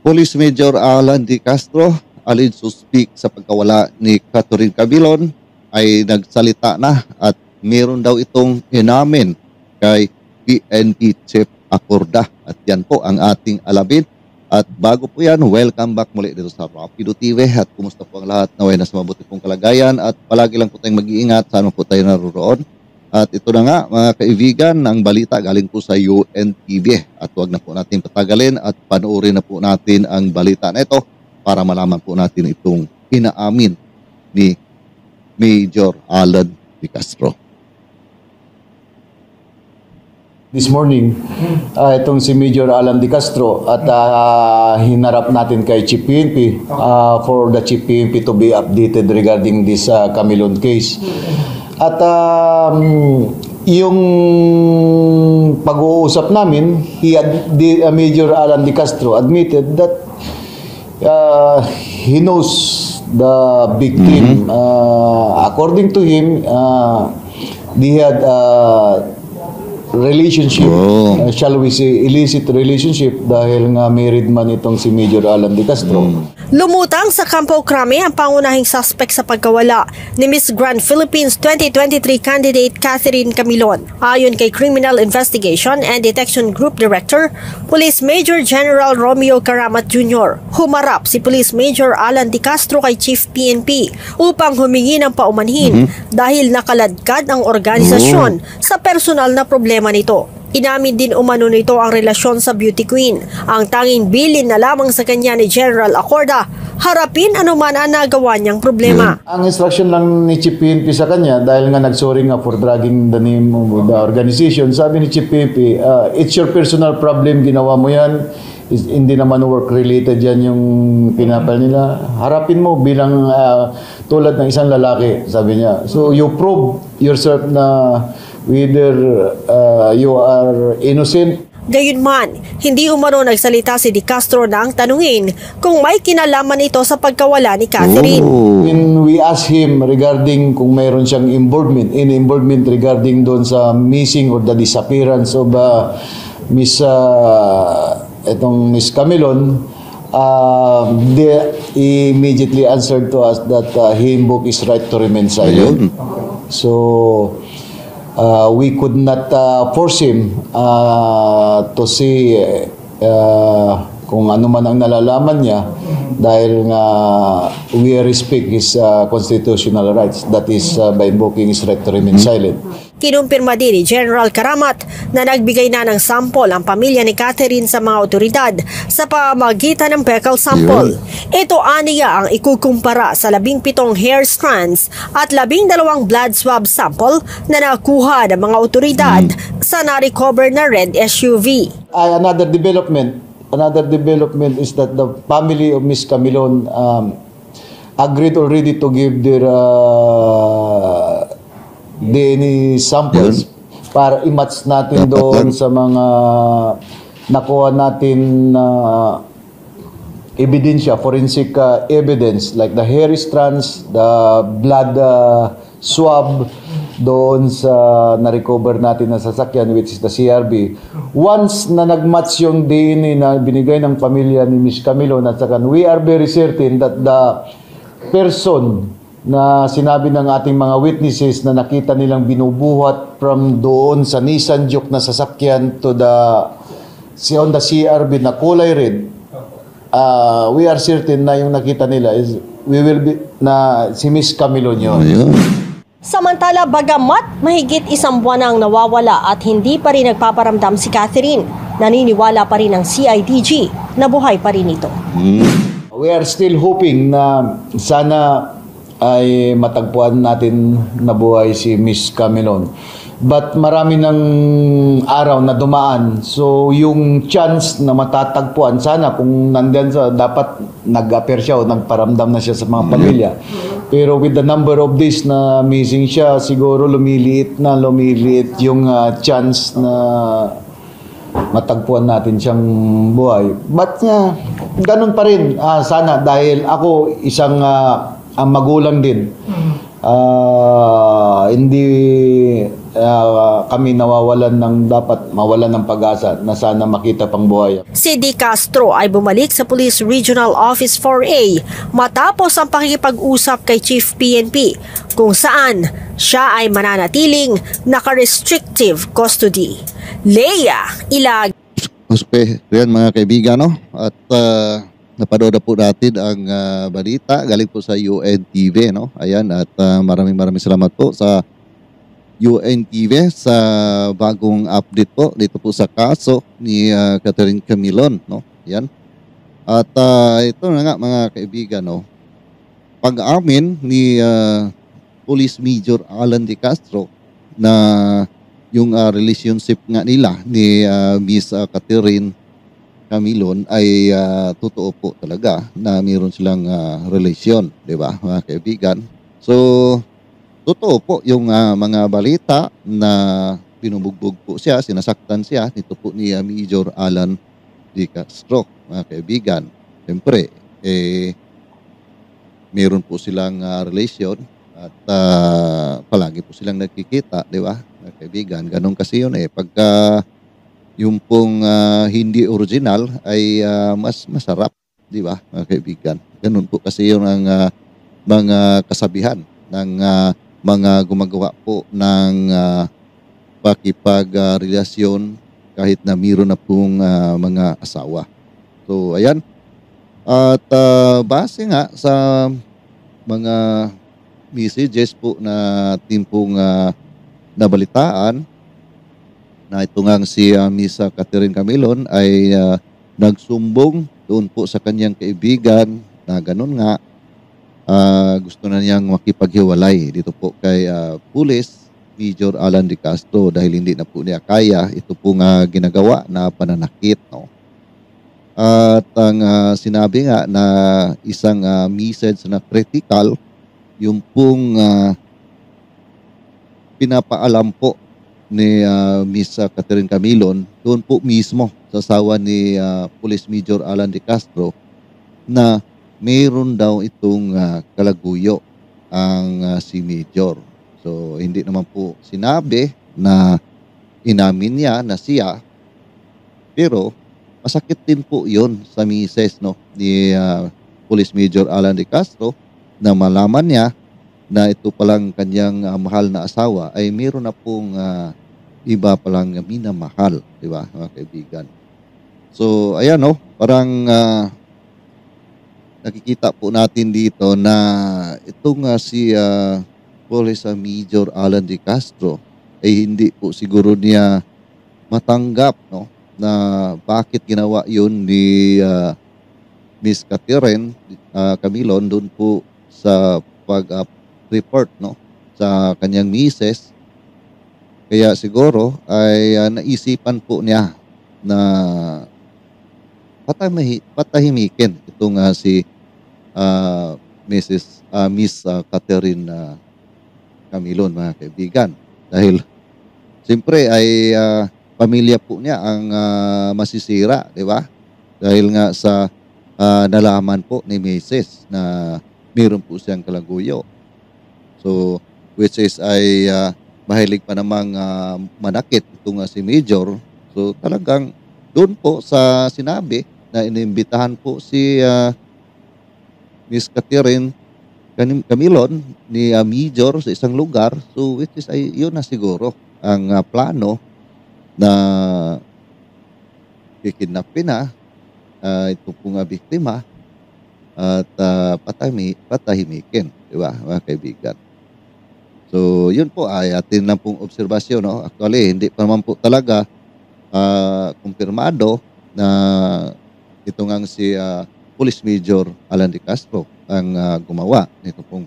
Police Major Alan D. Castro, alleged suspect sa pagkawala ni Catherine Cabilon, ay nagsalita na at meron daw itong inamin kay PNP Chief Acorda. At yan po ang ating alamin. At bago po yan, welcome back muli dito sa Rapido TV. At kumusta po ang lahat? Naway nasa mabuti pong kalagayan at palagi lang po tayong mag-iingat saan po tayo naroon. At ito na nga mga kaibigan, ang balita galing po sa UNTV. At huwag na po natin patagalin at panoorin na po natin ang balita na ito para malaman po natin itong inaamin ni Major Alan D. Castro. This morning, itong si Major Alan D. Castro at hinarap natin kay Chief PNP for the Chief PNP to be updated regarding this Camelon case. At yung pag-uusap namin, Major Alan D. Castro admitted that he knows the victim. According to him, they had relationship, shall we say, illicit relationship dahil nga married man itong si Major Alan D. Castro. Lumutang sa Campo Crame ang pangunahing suspect sa pagkawala ni Miss Grand Philippines 2023 candidate Catherine Camilon. Ayon kay Criminal Investigation and Detection Group Director, Police Major General Romeo Karamat Jr., humarap si Police Major Alan D. Castro kay Chief PNP upang humingi ng paumanhin dahil nakaladkad ang organisasyon sa personal na problema nito. Inamin din umano nito ang relasyon sa beauty queen. Ang tanging bilin na lamang sa kanya ni General Acorda, harapin anuman ang nagawa niyang problema. Ang instruction lang ni Chief PNP sa kanya, dahil nga nagsorry nga for dragging the name of the organization, sabi ni Chief PNP, it's your personal problem, ginawa mo yan, hindi naman work-related yan yung pinapal nila. Harapin mo bilang tulad ng isang lalaki, sabi niya. So you prove yourself na whether you are innocent. Gayunman, hindi umano nagsalita si D. Castro na ang tanungin kung may kinalaman ito sa pagkawala ni Catherine. When we ask him regarding kung mayroon siyang involvement regarding doon sa missing or the disappearance of Miss Camilon, they immediately answered to us that he invoked his right to remain silent. So we could not force him to see kung ano man ang nalalaman niya dahil nga we respect his constitutional rights, that is by invoking his right to remain silent. Kinumpirma din ni General Karamat na nagbigay na ng sample ang pamilya ni Catherine sa mga otoridad sa pamamagitan ng fecal sample. Ito aniya ang ikukumpara sa 17 hair strands at 12 blood swab sample na nakuha ng mga otoridad sa na-recover na red SUV. Another development is that the family of Miss Camilon agreed already to give their DNA samples para i-match natin doon sa mga nakuha natin na ebidensya, forensic evidence like the hair strands, the blood swab doon sa na-recover natin na sasakyan, which is the CRB. Once na nag-match yung DNA na binigay ng pamilya ni Miss Camilon at saka, we are very certain that the person na sinabi ng ating mga witnesses na nakita nilang binubuhat from doon sa Nissan Juke na sasakyan to the Honda CRB na kulay red, we are certain na yung nakita nila is na si Miss Camilon yun. Samantala, bagamat mahigit isang buwan ang nawawala at hindi pa rin nagpaparamdam si Catherine, naniniwala pa rin ang CIDG na buhay pa rin ito. We are still hoping na sana ay matagpuan natin na buhay si Miss Camilon. But marami ng araw na dumaan. So yung chance na matatagpuan, sana kung nandiyan sa, dapat nag-appear siya o nagparamdam na siya sa mga pamilya. Pero with the number of days na missing siya, siguro lumiliit yung chance na matagpuan natin siyang buhay. But ganun pa rin, sana, dahil ako isang ang magulang din. Hindi kami nawawalan ng dapat mawalan ng pag-asa na sana makita pang buhay. Si D. Castro ay bumalik sa Police Regional Office 4A matapos ang pakikipag-usap kay Chief PNP kung saan siya ay mananatiling naka-restrictive custody. Leia Ilag. Okay, yan mga kaibigan, no? At napanood na po natin ang balita galing po sa UNTV, no? Ayan, at maraming salamat po sa UNTV sa bagong update po dito po sa kaso ni Catherine Camilon, no? Ayan. At ito na nga mga kaibigan, no? Pag-amin ni Police Major Alan De Castro na yung relationship nga nila ni Miss Catherine Camilon ay totoo po talaga na mayroon silang relasyon, di ba mga kaibigan? So, totoo po yung mga balita na pinubugbog po siya, sinasaktan siya nito po ni Major Alan De Castro, mga kaibigan. Siyempre, mayroon po silang relasyon at palagi po silang nagkikita, di ba mga kaibigan? Ganun kasi yun pagka yung pong hindi original ay mas masarap, di ba mga kaibigan? Ganun po kasi yun ang mga kasabihan ng mga gumagawa po ng pakipagrelasyon kahit na mayroon na pong mga asawa. So ayan, at base nga sa mga messages po na ating pong nabalitaan na ito nga si Miss Catherine Camilon ay nagsumbong doon po sa kanyang kaibigan na ganun nga gusto na niyang makipaghiwalay dito po kay Police Major Alan De Castro dahil hindi na po niya kaya ito pong ginagawa na pananakit, no? At ang sinabi nga na isang message na critical yung pong pinapaalam po ni Miss Catherine Camilon doon po mismo sa asawa ni Police Major Alan De Castro na mayroon daw itong kalaguyo ang si Major. So hindi naman po sinabi na inamin niya na siya, pero masakit din po yun sa misis, no, ni Police Major Alan De Castro na malaman niya na ito palang kanyang mahal na asawa ay mayroon na pong iba palang minamahal, di ba mga kaibigan? So ayan, no, parang nakikita po natin dito na itong si Police Major Alan De Castro ay hindi po siguro niya matanggap, no, na bakit ginawa yun ni Miss Catherine Camilon doon po sa pag-report, no, sa kanyang misis. Kaya siguro ay naisipan po niya na patahimikin itong si Miss Catherine Camilon, mga kaibigan. Dahil siyempre ay pamilya po niya ang masisira, di ba? Dahil nga sa nalaman po ni Mrs. na mayroon po siyang kalaguyo. So, which is ay mahilig pa namang manakit itong si Major. So, talagang doon po sa sinabi na inimbitahan po si Miss Catherine Camilon ni Major sa isang lugar. So, which is ay yun na siguro ang plano na kikidnapin na ito pong biktima at patahimikin, di ba mga kaibigan? So yun po ay atin lang pong obserbasyon, no? Actually hindi pa naman po talaga kumpirmado na ito nga si Police Major Alan De Castro ang gumawa nito pong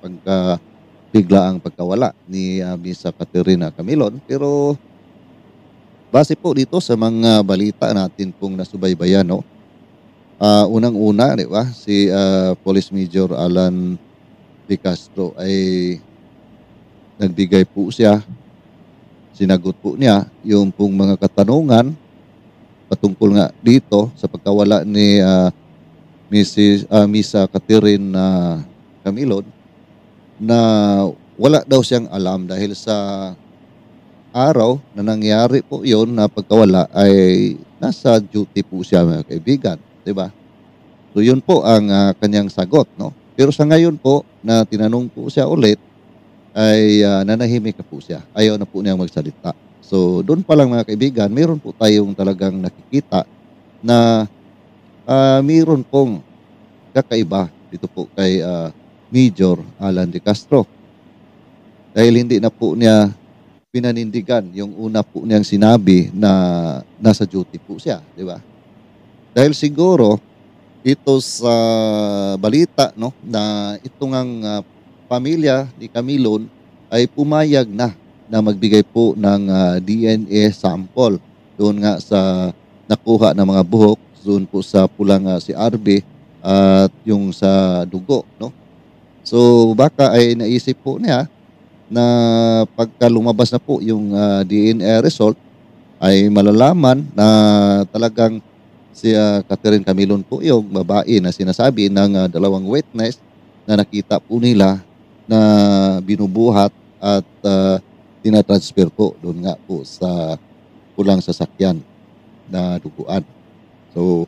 biglaang pagkawala ni Miss Catherine Camilon. Pero base po dito sa mga balita natin pong nasubaybayan, no? Unang-una, di ba, si Police Major Alan De Castro ay nagbigay po siya, sinagot po niya yung pong mga katanungan patungkol nga dito sa pagkawala ni Miss Catherine Camilon na wala daw siyang alam dahil sa araw na nangyari po yon na pagkawala ay nasa duty po siya mga kaibigan, di ba? So yun po ang kanyang sagot, no? Pero sa ngayon po na tinanong po siya ulit ay nanahimik na po siya. Ayaw na po niyang magsalita. So doon pa lang mga kaibigan, meron po tayong talagang nakikita na meron pong kakaiba dito po kay Major Alan De Castro. Dahil hindi na po niya pinanindigan yung una po niyang sinabi na nasa duty po siya, di ba? Dahil siguro ito sa balita, no, na itong ang pamilya ni Camilon ay pumayag na magbigay po ng DNA sample doon nga sa nakuha ng mga buhok doon po sa pulang si RB at yung sa dugo, no. So baka ay naisip po niya na pagka lumabas na po yung DNA result ay malalaman na talagang si Catherine Camilon po yung babae na sinasabi ng dalawang witness na nakita po nila na binubuhat at tinatransfer po doon nga po sa pulang sasakyan na duguan. So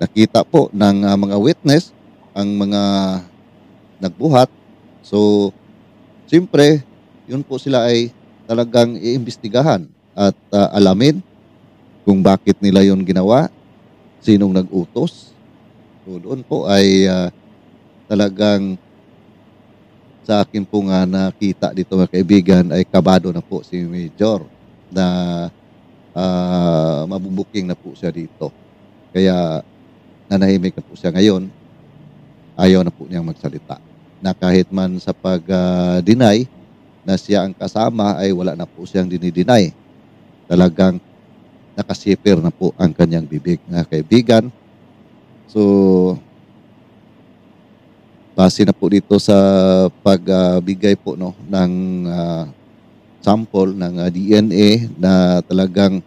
nakita po ng mga witness ang mga nagbuhat. So siyempre yun po sila ay talagang iimbestigahan at alamin kung bakit nila yon ginawa, sinong nag-utos. So doon po ay talagang sa akin po nga nakita dito mga kaibigan ay kabado na po si Major na mabubuking na po siya dito. Kaya nanahimik na po siya ngayon, ayaw na po niyang magsalita. Na kahit man sa pag-deny na siya ang kasama ay wala na po siyang dinideny. Talagang nakasipir na po ang kanyang bibig na kaibigan. So, base na po dito sa pagbigay po no, ng sample ng DNA na talagang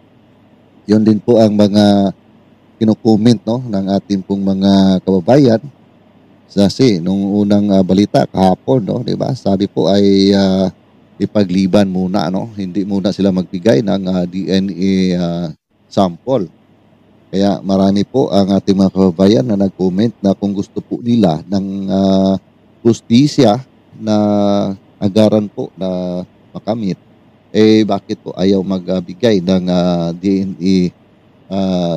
yun din po ang mga kinukomment no, ng ating pong mga kababayan. Kasi nung unang balita kahapon, no, di ba? Sabi po ay ipagliban muna, no? Hindi muna sila magbigay ng DNA sample. Kaya marami po ang ating mga kababayan na nag-comment na kung gusto po nila ng justisya na agaran po na makamit, eh bakit po ayaw magbigay ng DNA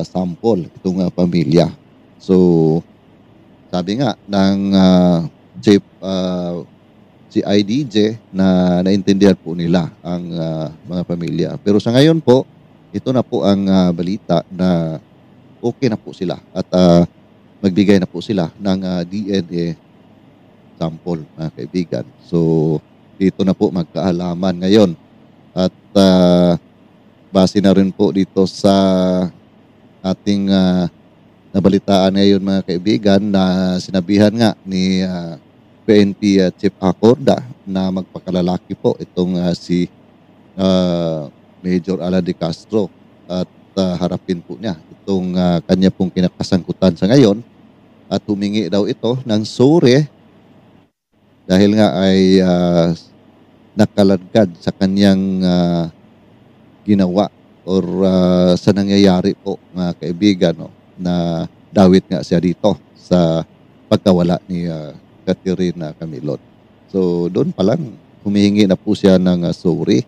sample itong pamilya. So sabi nga ng chief si IDJ na naintindihan po nila ang mga pamilya. Pero sa ngayon po, ito na po ang balita na okay na po sila at magbigay na po sila ng DNA sample, mga kaibigan. So, dito na po magkaalaman ngayon. At base na rin po dito sa ating nabalitaan ngayon, mga kaibigan, na sinabihan nga ni PNP Chief Acorda na magpakalalaki po itong si Major Alan De Castro at harapin po niya itong kanya pong kinakasangkutan sa ngayon at humingi daw ito ng sorry dahil nga ay nakaladkad sa kanyang ginawa or sa nangyayari po, mga kaibigan, no, na dawit nga siya dito sa pagkawala ni Catherine Camilon. So doon pa lang humihingi na po siya ng sorry.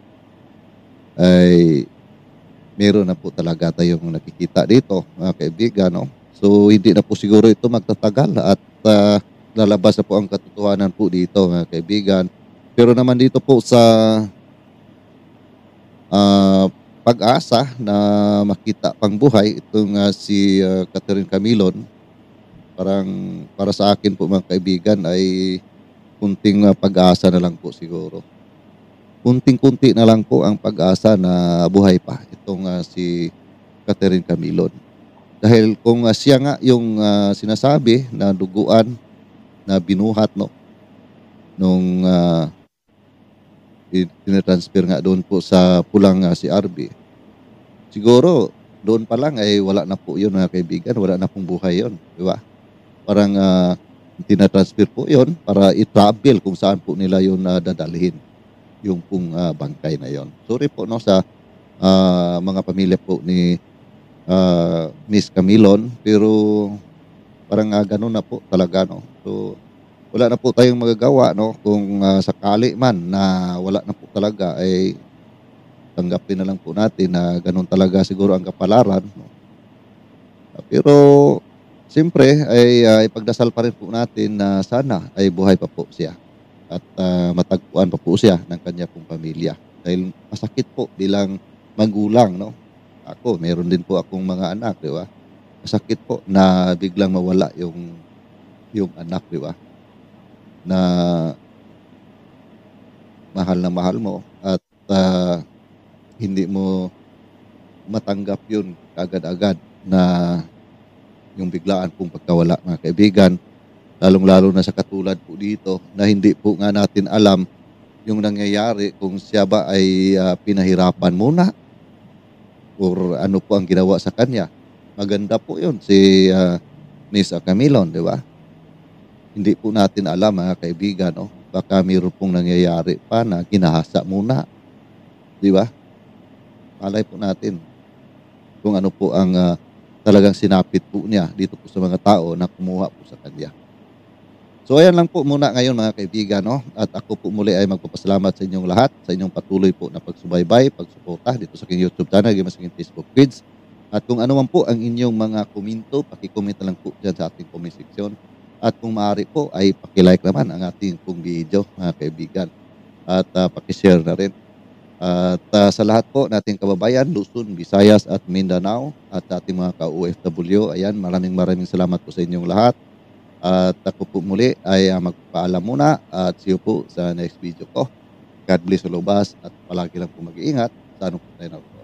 Ay meron na po talaga tayong nakikita dito, mga kaibigan, no? So hindi na po siguro ito magtatagal at lalabas na po ang katotohanan po dito, mga kaibigan. Pero naman dito po sa pag-asa na makita pang buhay itong si Catherine Camilon, parang para sa akin po, mga kaibigan, ay kunting pag-asa na lang po siguro. Kunting-kunti na lang po ang pag-asa na buhay pa itong si Catherine Camilon. Dahil kung siya nga yung sinasabi na duguan na binuhat, no, nung tinatransfer nga doon po sa pulang si RB, siguro doon pa lang ay wala na po yun, mga kaibigan, wala na pong buhay yun, di ba? Parang tinatransfer po yun para i-travel kung saan po nila yun dadalhin. yung pong bangkay na yon. Sorry po no sa mga pamilya po ni Miss Camilon, pero parang ganun na po talaga no. So wala na po tayong magagawa no kung sakali man na wala na po talaga ay tanggapin na lang po natin na ganun talaga siguro ang kapalaran no? Pero siyempre ay ipagdasal pa rin po natin na sana ay buhay pa po siya at matagpuan pa po siya ng kanya pong pamilya. Dahil masakit po bilang magulang, no? Ako, meron din po akong mga anak, di ba? Masakit po na biglang mawala yung anak, di ba? Na mahal mo at hindi mo matanggap yun agad-agad na yung biglaan pong pagkawala, mga kaibigan. Lalong-lalo na sa katulad po dito na hindi po nga natin alam yung nangyayari kung siya ba ay pinahirapan muna or ano po ang ginawa sa kanya. Maganda po yun si Miss Camilon, di ba? Hindi po natin alam, mga kaibigan, no? Baka mayroon pong nangyayari pa na ginahasa muna, di ba? Malay po natin kung ano po ang talagang sinapit po niya dito po sa mga tao na kumuha po sa kanya. So ayan lang po muna ngayon, mga kaibigan, no? At ako po muli ay magpapasalamat sa inyong lahat, sa inyong patuloy po na pagsubaybay, pagsuporta dito sa aking YouTube channel, sa aking Facebook feeds. At kung ano man po ang inyong mga komento, paki-comment na lang po dyan sa ating comment section. At kung maaari po ay paki-like naman ang ating pong video, mga kaibigan. At paki-share na rin. At sa lahat po nating kababayan, Luzon, Visayas at Mindanao at ating mga ka-OFW, ayan, maraming salamat po sa inyong lahat. At ako po muli ay magpaalam muna at see you po sa next video ko. God bless all of us at palagi lang po mag-iingat. Sa anong po tayo na po.